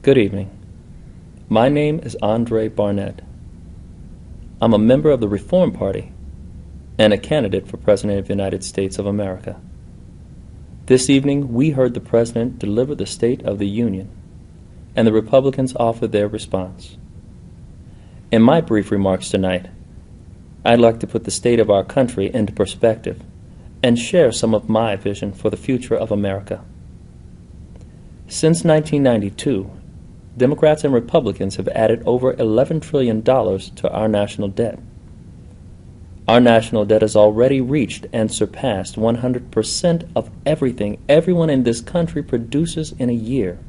Good evening. My name is Barnett. I'm a member of the Reform Party and a candidate for President of the United States of America. This evening, we heard the President deliver the State of the Union, and the Republicans offered their response. In my brief remarks tonight, I'd like to put the state of our country into perspective and share some of my vision for the future of America. Since 1992, Democrats and Republicans have added over $11 trillion to our national debt. Our national debt has already reached and surpassed 100% of everything everyone in this country produces in a year.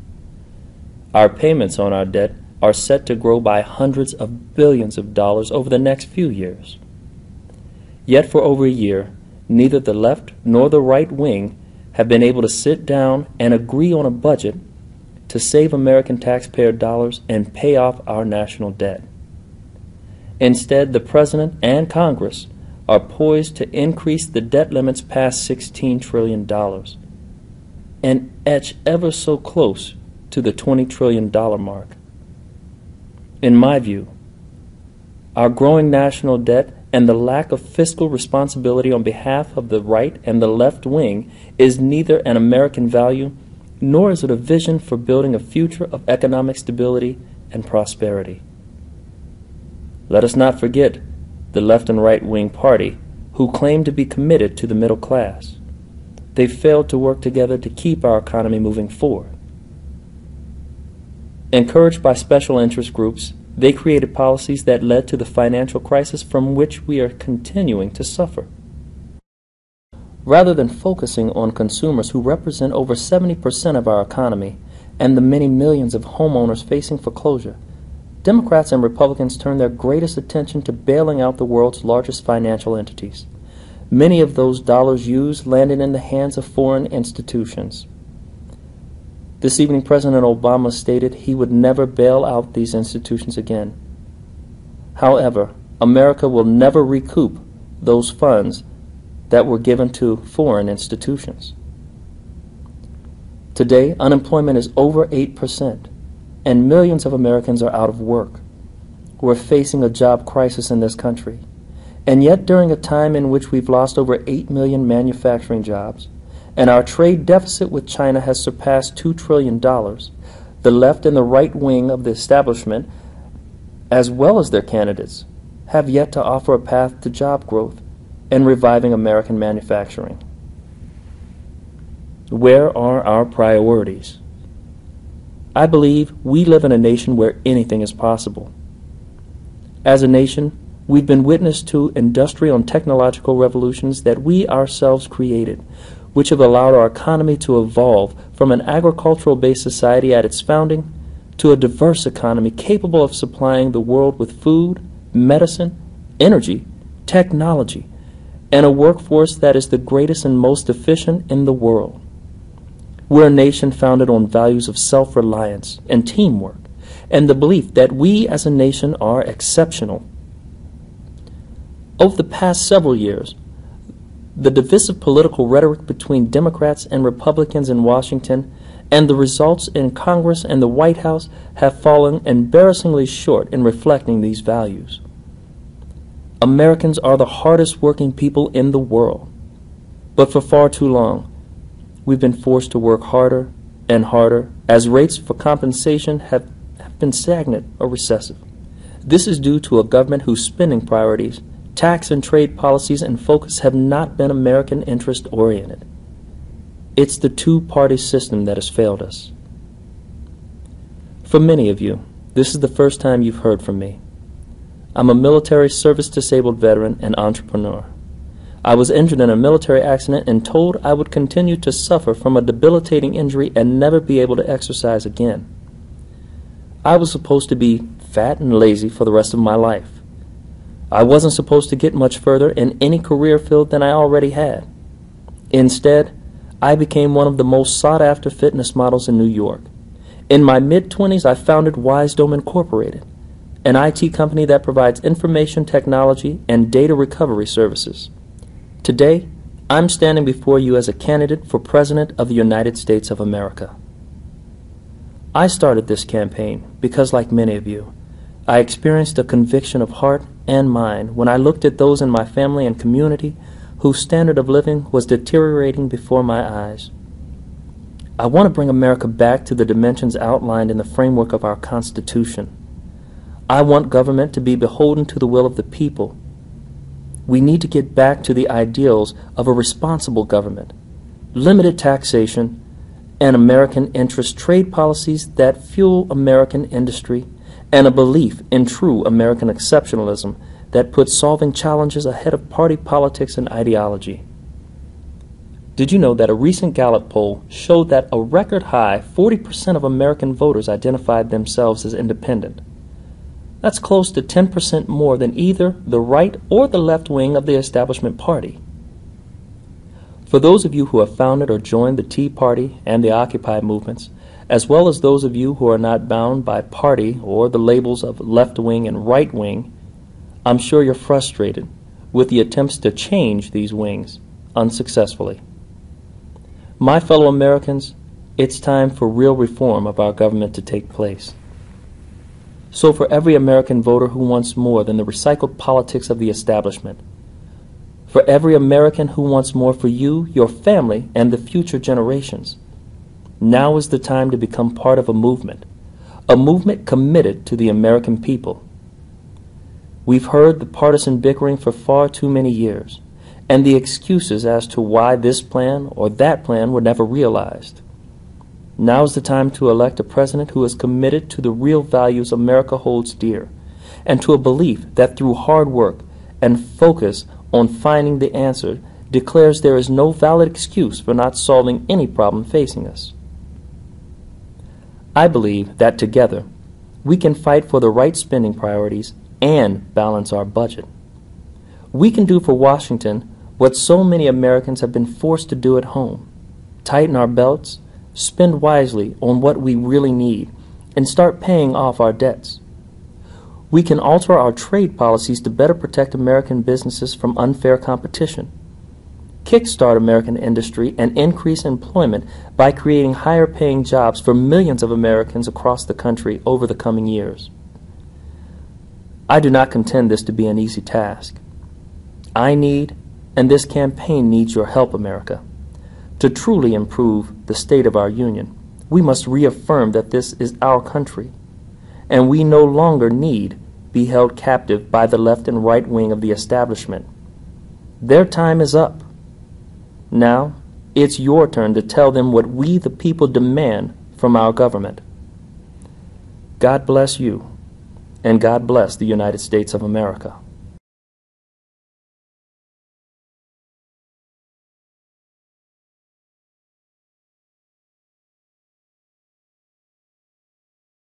Our payments on our debt are set to grow by hundreds of billions of dollars over the next few years. Yet for over a year, neither the left nor the right wing have been able to sit down and agree on a budget to save American taxpayer dollars and pay off our national debt. Instead, the President and Congress are poised to increase the debt limits past $16 trillion and etch ever so close to the $20 trillion mark. In my view, our growing national debt and the lack of fiscal responsibility on behalf of the right and the left wing is neither an American value nor is it a vision for building a future of economic stability and prosperity. Let us not forget the left and right-wing party who claim to be committed to the middle class. They failed to work together to keep our economy moving forward. Encouraged by special interest groups, they created policies that led to the financial crisis from which we are continuing to suffer. Rather than focusing on consumers who represent over 70% of our economy and the many millions of homeowners facing foreclosure, Democrats and Republicans turned their greatest attention to bailing out the world's largest financial entities. Many of those dollars used landed in the hands of foreign institutions. This evening, President Obama stated he would never bail out these institutions again. However, America will never recoup those funds that were given to foreign institutions. Today, unemployment is over 8%, and millions of Americans are out of work. We're facing a job crisis in this country. And yet, during a time in which we've lost over 8 million manufacturing jobs, and our trade deficit with China has surpassed $2 trillion, the left and the right wing of the establishment, as well as their candidates, have yet to offer a path to job growth and reviving American manufacturing. Where are our priorities? I believe we live in a nation where anything is possible. As a nation, we've been witness to industrial and technological revolutions that we ourselves created, which have allowed our economy to evolve from an agricultural-based society at its founding to a diverse economy capable of supplying the world with food, medicine, energy, technology, and a workforce that is the greatest and most efficient in the world. We're a nation founded on values of self-reliance and teamwork, and the belief that we as a nation are exceptional. Over the past several years, the divisive political rhetoric between Democrats and Republicans in Washington and the results in Congress and the White House have fallen embarrassingly short in reflecting these values. Americans are the hardest working people in the world, but for far too long, we've been forced to work harder and harder as rates for compensation have been stagnant or recessive. This is due to a government whose spending priorities, tax and trade policies, and focus have not been American interest oriented. It's the two-party system that has failed us. For many of you, this is the first time you've heard from me. I'm a military service-disabled veteran and entrepreneur. I was injured in a military accident and told I would continue to suffer from a debilitating injury and never be able to exercise again. I was supposed to be fat and lazy for the rest of my life. I wasn't supposed to get much further in any career field than I already had. Instead, I became one of the most sought-after fitness models in New York. In my mid-20s, I founded Wisedome Incorporated, an IT company that provides information technology and data recovery services. Today, I'm standing before you as a candidate for President of the United States of America. I started this campaign because, like many of you, I experienced a conviction of heart and mind when I looked at those in my family and community whose standard of living was deteriorating before my eyes. I want to bring America back to the dimensions outlined in the framework of our Constitution. I want government to be beholden to the will of the people. We need to get back to the ideals of a responsible government, limited taxation, and American interest trade policies that fuel American industry, and a belief in true American exceptionalism that puts solving challenges ahead of party politics and ideology. Did you know that a recent Gallup poll showed that a record high 40% of American voters identified themselves as independent? That's close to 10% more than either the right or the left wing of the establishment party. For those of you who have founded or joined the Tea Party and the Occupy movements, as well as those of you who are not bound by party or the labels of left wing and right wing, I'm sure you're frustrated with the attempts to change these wings unsuccessfully. My fellow Americans, it's time for real reform of our government to take place. So for every American voter who wants more than the recycled politics of the establishment, for every American who wants more for you, your family, and the future generations, now is the time to become part of a movement committed to the American people. We've heard the partisan bickering for far too many years, and the excuses as to why this plan or that plan were never realized. Now's the time to elect a president who is committed to the real values America holds dear, and to a belief that through hard work and focus on finding the answer declares there is no valid excuse for not solving any problem facing us. I believe that together we can fight for the right spending priorities and balance our budget. We can do for Washington what so many Americans have been forced to do at home: tighten our belts, spend wisely on what we really need, and start paying off our debts. We can alter our trade policies to better protect American businesses from unfair competition, kickstart American industry, and increase employment by creating higher-paying jobs for millions of Americans across the country over the coming years. I do not contend this to be an easy task. I need, and this campaign needs your help, America. To truly improve the state of our union, we must reaffirm that this is our country, and we no longer need be held captive by the left and right wing of the establishment. Their time is up. Now, it's your turn to tell them what we, the people, demand from our government. God bless you, and God bless the United States of America.